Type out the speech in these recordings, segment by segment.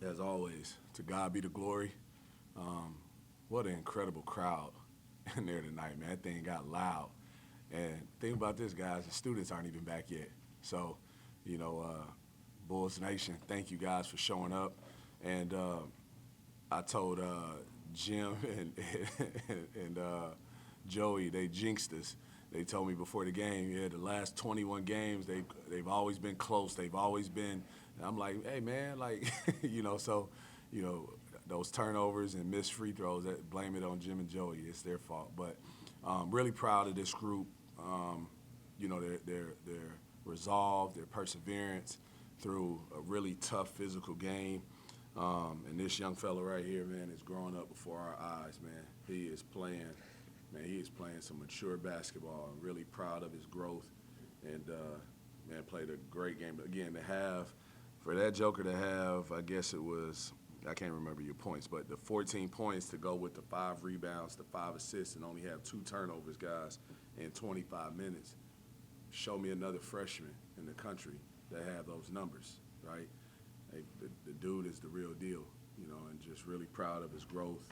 As always, to God be the glory. Um, what an incredible crowd in there tonight, man. That thing got loud. And think about this, guys, the students aren't even back yet. So, you know, Bulls Nation, thank you guys for showing up. And I told Jim and Joey, they jinxed us. They told me before the game, yeah, the last 21 games, they've always been close. They've always been. And I'm like, hey, man, like, so, those turnovers and missed free throws, blame it on Jim and Joey. It's their fault. But really proud of this group. Their resolve, their perseverance through a really tough physical game. And this young fella right here, man, is growing up before our eyes, man. He is playing some mature basketball. I'm really proud of his growth. And, man, played a great game. But again, for that Joker to have, I guess it was, I can't remember your points, but the 14 points to go with the 5 rebounds, the 5 assists, and only have 2 turnovers, guys, in 25 minutes. Show me another freshman in the country that have those numbers, right? Hey, the dude is the real deal, and just really proud of his growth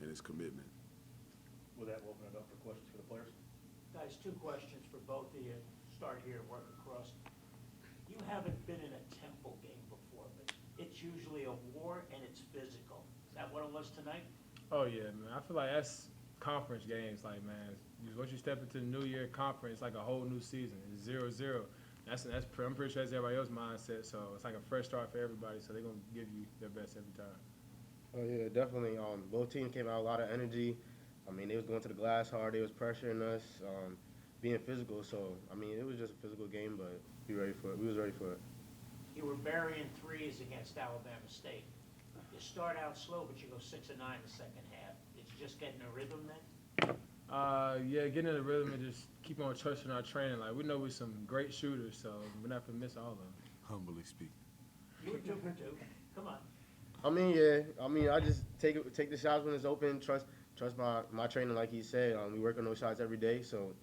and his commitment. With that, we'll open it up for questions for the players. Guys, 2 questions for both of you. Start here, work across. You haven't been in a tempo game before, but it's usually a war and it's physical. Is that what it was tonight? Oh, yeah, man. I feel like that's conference games. Like, man, once you step into the new year conference, it's like a whole new season. It's 0-0. I'm pretty sure that's everybody else's mindset. So it's like a fresh start for everybody. So they're going to give you their best every time. Oh, yeah, definitely. Both teams came out with a lot of energy. I mean, they was going to the glass hard. They was pressuring us, being physical. So, I mean, it was just a physical game, but we was ready for it. You were burying threes against Alabama State. You start out slow, but you go 6 of 9 in the second half. It's just getting a rhythm then? Yeah, getting in the rhythm and just keep on trusting our training. Like, we know we're some great shooters, so we're not going to miss all of them. Humbly speaking. You were 2 for 2. Come on. I mean, yeah. I mean, I just take the shots when it's open, trust my training, like he said. We work on those shots every day, so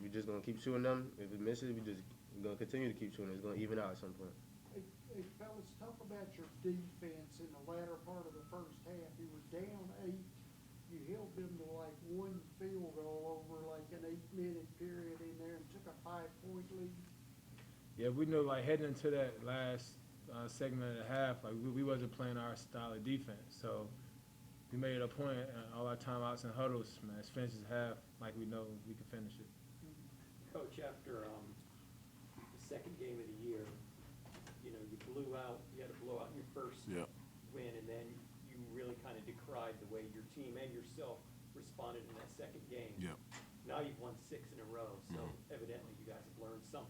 we're just going to keep shooting them. If it misses, we're going to continue to keep shooting. It's going to even out at some point. Hey, fellas, talk about your defense in the latter part of the first half. You were down 8. You held them to like 1 field goal over like an 8-minute period in there and took a 5-point lead. Yeah, we knew, like, heading into that last segment and a half, like, we wasn't playing our style of defense. So we made it a point, all our timeouts and huddles, man, let's finish this half like we know we can finish it. Coach, after the second game of the year, you had a blowout in your first win, and then you really kind of decried the way your team and yourself responded in that second game. Yep. Now you've won 6 in a row, so evidently you guys have learned something.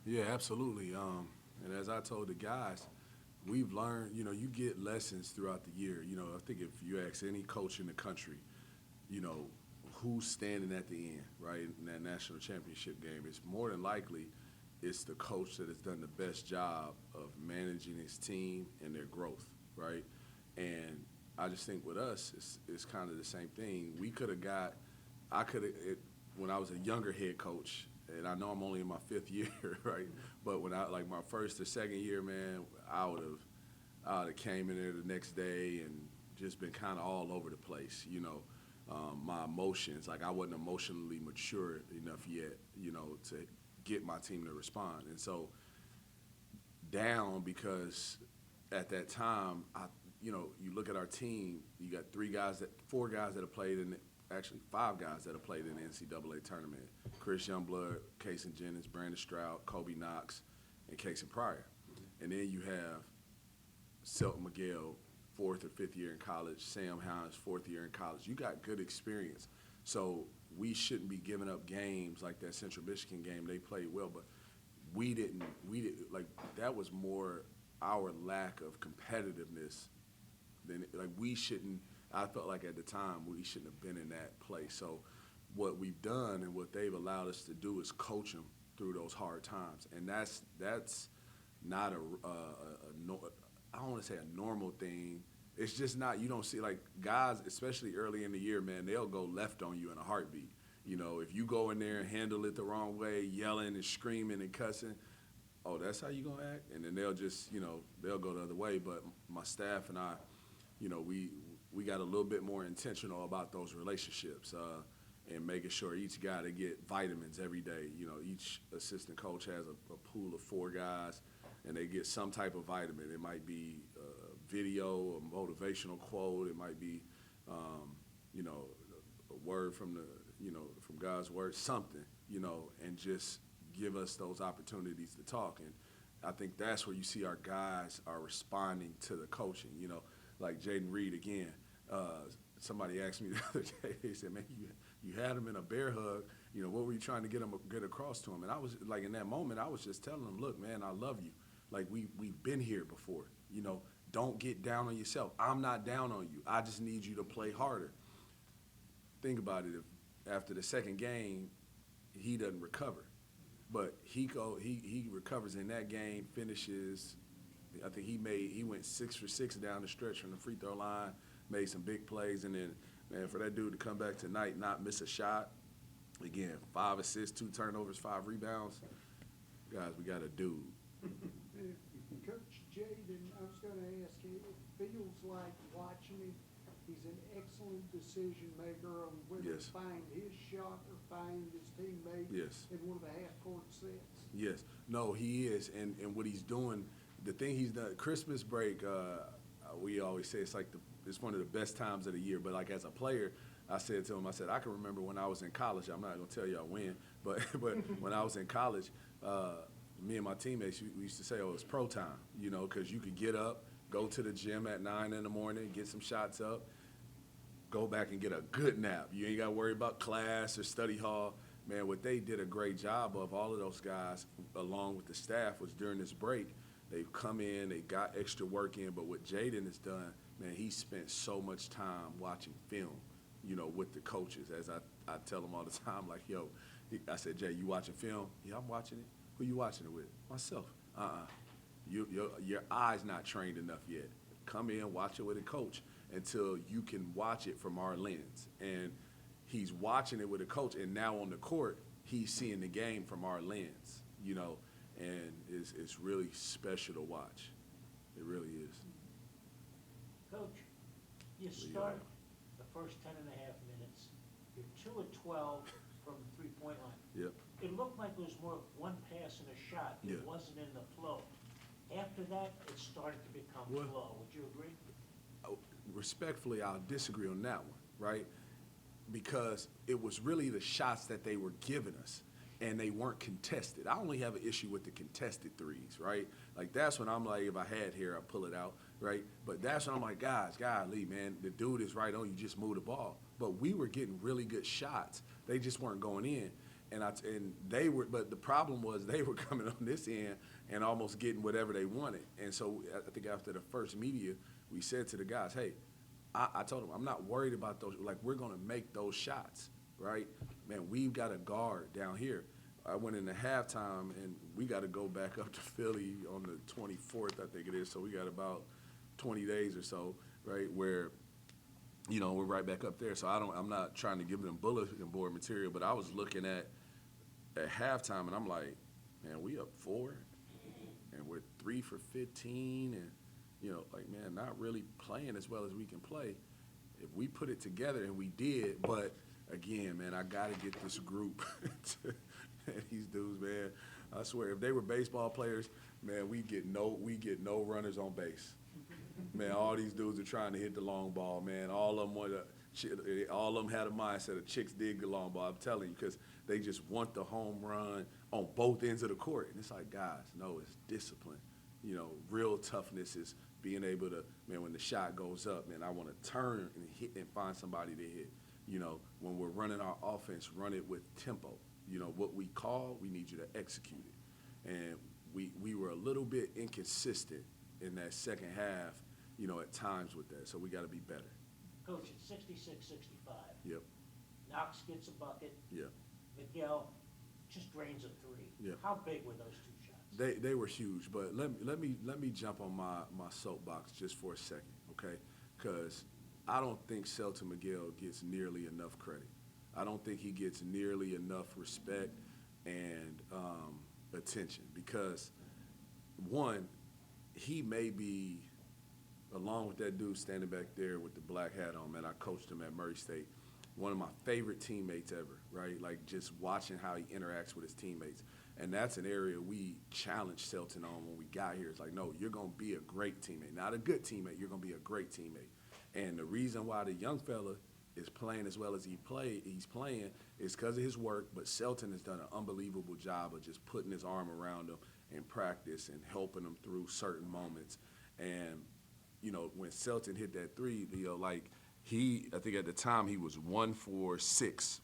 Yeah, absolutely. And as I told the guys, we've learned, you get lessons throughout the year. I think if you ask any coach in the country, who's standing at the end, right, in that national championship game, it's more than likely it's the coach that has done the best job of managing his team and their growth, right? And I just think with us, it's kind of the same thing. When I was a younger head coach, and I know I'm only in my 5th year, right? But when my first or second year, man, I would have came in there the next day and just been kind of all over the place, my emotions. Like, I wasn't emotionally mature enough yet, to get my team to respond. And so down, because at that time, you look at our team, you got 4 guys that have played in, actually 5 guys that have played in the NCAA tournament. Chris Youngblood, Kason Jennings, Brandon Stroud, Kobe Knox, and Kason Pryor. And then you have Selton Miguel, 4th or 5th year in college, Sam Hines, 4th year in college. You got good experience. So we shouldn't be giving up games like that Central Michigan game. They played well, but we didn't like, that was more our lack of competitiveness than, like, we shouldn't. I felt like at the time we shouldn't have been in that place. So what we've done and what they've allowed us to do is coach them through those hard times. And that's not I don't want to say a normal thing. It's just not, you don't see, like, guys, especially early in the year, man, they'll go left on you in a heartbeat. If you go in there and handle it the wrong way, yelling and screaming and cussing, oh, that's how you gonna act? And then they'll just, they'll go the other way. But my staff and I, we got a little bit more intentional about those relationships and making sure each guy, they get vitamins every day. Each assistant coach has a pool of 4 guys, and they get some type of vitamin. It might be video, a motivational quote. It might be, a word from from God's word, something, and just give us those opportunities to talk. And I think that's where you see our guys are responding to the coaching, like Jayden Reid again. Somebody asked me the other day, they said, man, you had him in a bear hug, what were you trying to get across to him? And I was like, in that moment, I was just telling him, look, man, I love you. Like, we've been here before, don't get down on yourself. I'm not down on you. I just need you to play harder. Think about it. If after the second game, he doesn't recover, but he recovers in that game, finishes. I think he went 6 for 6 down the stretch from the free throw line, made some big plays, and then, man, for that dude to come back tonight, not miss a shot, again, 5 assists, 2 turnovers, 5 rebounds, guys, we got a dude. Coach Jayden, I was gonna ask you, it feels like watching him, he's an excellent decision maker on whether Yes. to find his shot or find his teammate Yes. in one of the half-court sets. Yes. No, he is. And what he's doing, the thing he's done, Christmas break, we always say it's one of the best times of the year. But, like, as a player, I said to him, I can remember when I was in college. I'm not going to tell y'all when, but when I was in college, me and my teammates, we used to say, oh, it's pro time, because you could get up, go to the gym at 9 in the morning, get some shots up, go back and get a good nap. You ain't got to worry about class or study hall. Man, what they did a great job of, all of those guys, along with the staff, was during this break, they've come in, they got extra work in, but what Jayden has done, man, he spent so much time watching film, with the coaches. As I tell them all the time, like, yo, I said, Jay, you watching film? Yeah, I'm watching it. Who you watching it with? Myself. Your eye's not trained enough yet. Come in, watch it with a coach until you can watch it from our lens. And he's watching it with a coach, and now on the court, he's seeing the game from our lens, and it's really special to watch. It really is. Coach, you start the first 10 and a half minutes, you're 2 of 12 from the three-point line. Yep. It looked like it was more one pass and a shot. It Yeah. wasn't in the flow. After that, it started to become Well- flow. Would you agree? Respectfully, I'll disagree on that one, right? Because it was really the shots that they were giving us, and they weren't contested. I only have an issue with the contested threes, right? Like, that's when I'm like, if I had hair, I'd pull it out, right? But that's when I'm like, guys, golly, man, the dude is right on you, just move the ball. But we were getting really good shots. They just weren't going in. But the problem was they were coming on this end and almost getting whatever they wanted. And so I think after the first media, we said to the guys, hey, I told them, I'm not worried about those. Like, we're going to make those shots, right? Man, we've got a guard down here. I went into halftime, and we got to go back up to Philly on the 24th, I think it is. So we got about 20 days or so, right, where, we're right back up there. So I'm not trying to give them bulletin board material, but I was looking at halftime, and I'm like, man, we up 4, and we're 3 for 15, and, man, not really playing as well as we can play. If we put it together, and we did, but again, man, I got to get this group these dudes, man. I swear, if they were baseball players, man, we get no runners on base. Man, all these dudes are trying to hit the long ball, man. All of them had a mindset of chicks dig the long ball. I'm telling you, because they just want the home run on both ends of the court. And it's like, guys, no, it's discipline. Real toughness is being able to, man, when the shot goes up, man, I want to turn and hit and find somebody to hit. When we're running our offense, run it with tempo. What we call, we need you to execute it. And we were a little bit inconsistent in that second half, at times with that. So we got to be better. Coach, it's 66-65. Yep. Knox gets a bucket. Yep. Miguel just drains a 3. Yep. How big were those 2 shots? They were huge, but let me jump on my soapbox just for a second, okay? Because I don't think Selton Miguel gets nearly enough credit. I don't think he gets nearly enough respect and attention, because one, he may be, along with that dude standing back there with the black hat on, man, I coached him at Murray State, one of my favorite teammates ever, right? Like, just watching how he interacts with his teammates. And that's an area we challenged Selton on when we got here. It's like, no, you're going to be a great teammate. Not a good teammate, you're going to be a great teammate. And the reason why the young fella is playing as well as he's playing is because of his work, but Selton has done an unbelievable job of just putting his arm around him in practice and helping him through certain moments. And, you know, when Selton hit that three, you know, like, I think at the time he was 1 for 6.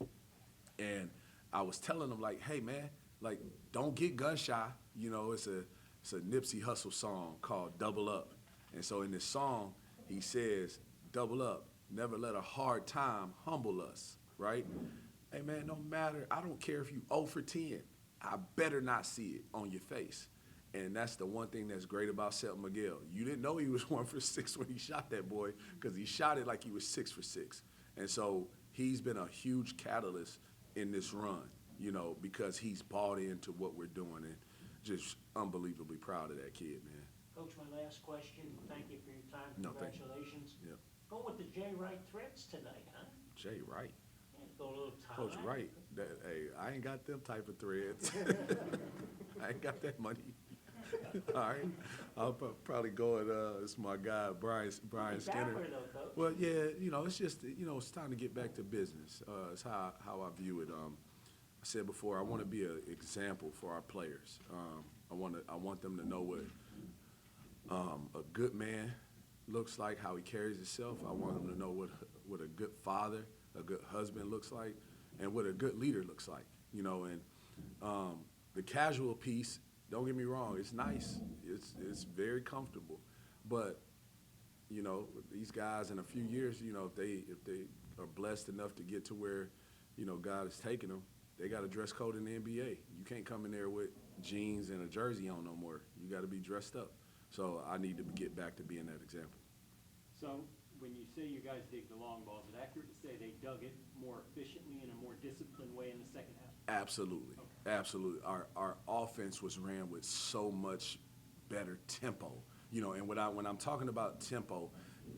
And I was telling him, like, hey, man, like, don't get gun shy. You know, it's a Nipsey Hussle song called Double Up. And so in this song, he says, double up, never let a hard time humble us, right? Hey, man, no matter, I don't care if you 0 for 10, I better not see it on your face. And that's the one thing that's great about Selton Miguel. You didn't know he was 1 for 6 when he shot that boy, because he shot it like he was 6 for 6. And so he's been a huge catalyst in this run, you know, because he's bought into what we're doing, and just unbelievably proud of that kid, man. Coach, my last question. Thank you for your time. No, thank you. Congratulations. Yep. Go with the Jay Wright threats tonight, huh? Jay Wright. Yeah, go a little time. Coach Wright, hey, I ain't got them type of threads. I ain't got that money. All right, I'll probably go at it's my guy Brian Skinner. Dapper though, Coach. Well, yeah, you know, it's just, you know, it's time to get back to business. It's how I view it. I said before, I want to be an example for our players. I want them to know what a good man looks like, how he carries himself. I want them to know what a good father, a good husband looks like, and what a good leader looks like. You know, and the casual piece, don't get me wrong, it's nice. It's very comfortable. But, you know, these guys in a few years, you know, if they are blessed enough to get to where, you know, God is taking them, they got a dress code in the NBA. You can't come in there with jeans and a jersey on no more. You got to be dressed up. So I need to get back to being that example. So when you say you guys dig the long ball, is it accurate to say they dug it more efficiently in a more disciplined way in the second half? Absolutely. Okay. Absolutely. Our offense was ran with so much better tempo. You know, and when I'm talking about tempo,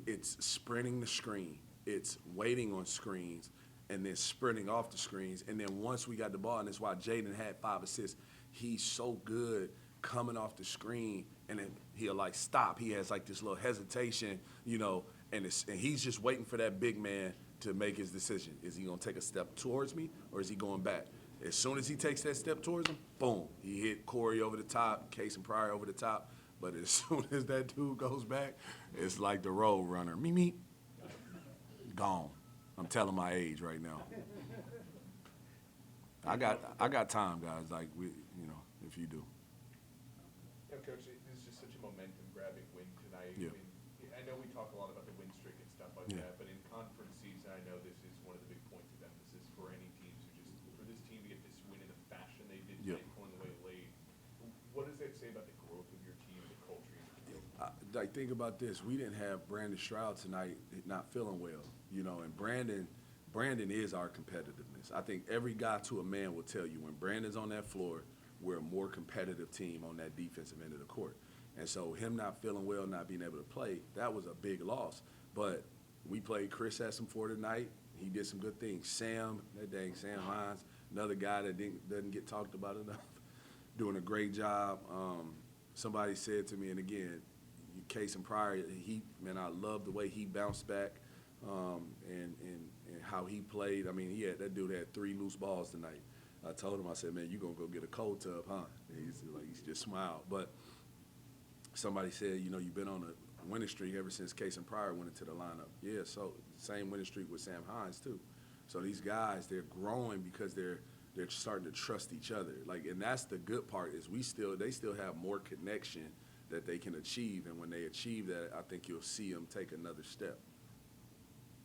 it's sprinting the screen, it's waiting on screens, and then sprinting off the screens. And then once we got the ball, and that's why Jayden had 5 assists, he's so good coming off the screen, and then he'll like stop. He has like this little hesitation, you know, and he's just waiting for that big man to make his decision. Is he gonna take a step towards me, or is he going back? As soon as he takes that step towards him, boom, he hit Corey over the top, Case and Pryor over the top. But as soon as that dude goes back, it's like the road runner. Me, gone. I'm telling my age right now. I got time, guys. Like you know, if you do. Yeah, Coach, this is just such a momentum-grabbing win tonight. Yeah. I know we talk a lot about the win streak and stuff like Yeah. that, but in conference season, I know this is one of the big points of emphasis for any teams for this team to get this win in the fashion they did Yeah. tonight, pulling away late. What does that say about the growth of your team, the culture you feel? Like, think about this. We didn't have Brandon Stroud tonight not feeling well, you know, and Brandon is our competitiveness. I think every guy to a man will tell you when Brandon's on that floor, we're a more competitive team on that defensive end of the court. And so him not feeling well, not being able to play, that was a big loss. But we played Chris Essenfor tonight. He did some good things. Sam Hines, another guy that doesn't get talked about enough, doing a great job. Somebody said to me, and again, Case and Pryor, I love the way he bounced back and how he played. I mean, that dude had 3 loose balls tonight. I told him, I said, man, you going to go get a cold tub, huh? And he's just smiled. But somebody said, you know, you've been on a winning streak ever since Case and Pryor went into the lineup. Yeah, so same winning streak with Sam Hines, too. So these guys, they're growing because they're starting to trust each other. Like, and that's the good part is they still have more connection that they can achieve. And when they achieve that, I think you'll see them take another step.